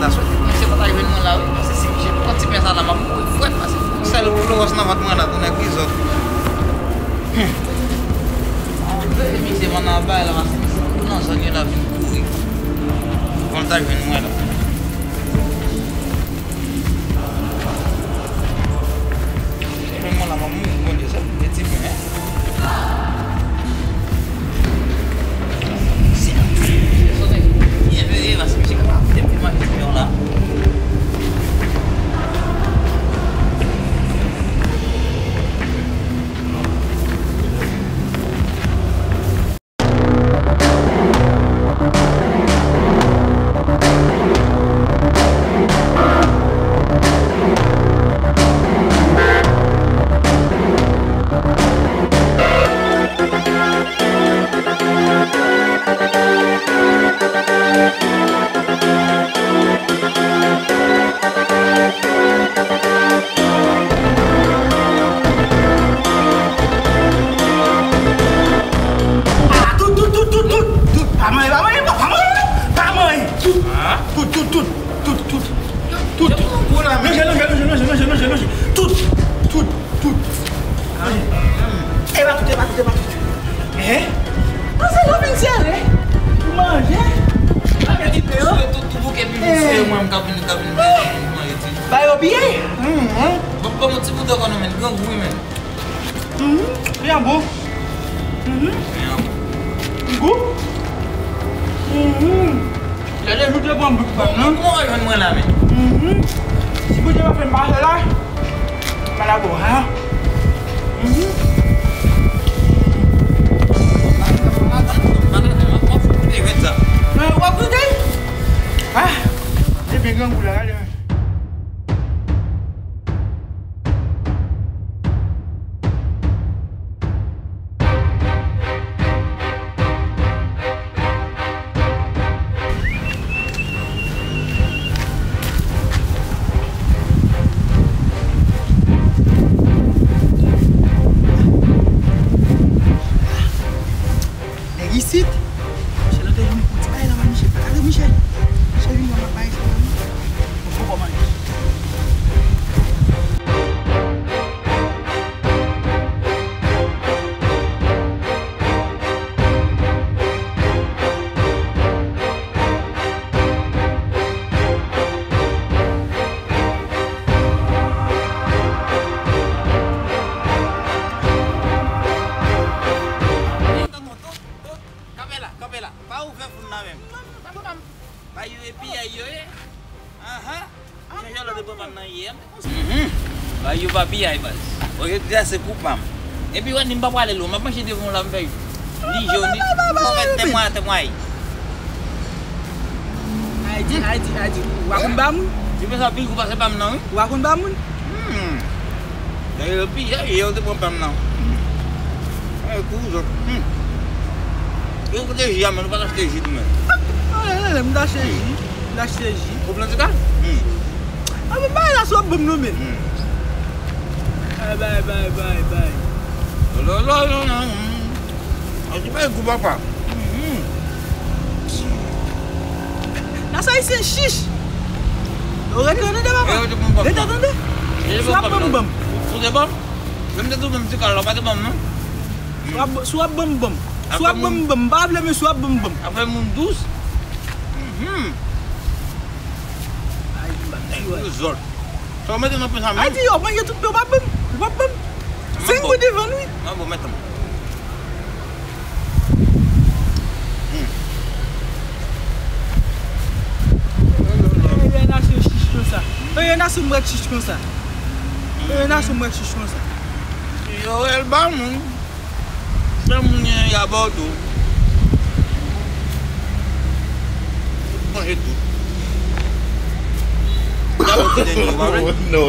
la suite. C'est pas événement là, parce que si je continue ça là, m'a beaucoup fouet parce que c'est le boulot ça va te demander ton épisode. Mais c'est mon abat là, non ça vient la vie courir. Quand t'as venu moi là. C'est vraiment la maman bon Dieu ça petit peu hein. Mas mesti kapal dia memang itu lah. Bien beau. Goût. Il y a des jours de bon bout de non? Comment on va moi là mais? Si vous avez fait une barre là, mal à boire, hein? Ah, c'est bien grand goût là. Ici, c'est l'hôtel de Michel. Allez, Michel. Michel, il va m'appeler. Il faut pas mal. Bayu babi ay bas. Oye dia se coupam. Et puis on nimba pas le ma manger devant la veille. Ni jaune, ni témoin. Aidi. Wakun bamun. Tu peux ça puis passer pas non? Wakun bamun. D'ailleurs puis eu te pom não. Coisa. Eu vou ter já, mas não vai dar esteja também. Ah, me dá esteja. Dá esteja. O plano de cá? Ah, mas vai lá só bum no meu. Bye. Não. A gente vai com papá. Nasa aí sem xixi. Eu retorno de papá. Eu de bom papá. Ele tá dando? Sua bum. Tudo bom? Vamos ter tudo musical, lá vai ter bom, não? Sua bum. Sua bum. Bable me sua bum. Après mon douce. Ai, Zor. Só mettre no pensamento. Ai, tio, mas eu tô pelo bum. Sem o de van, oui. Não vou meter. Eu nasci xixi com ça. Eu nasci xixi com ça. Xixi com ça. Eu el bam. Estamos ya bordo. Manger tout. No.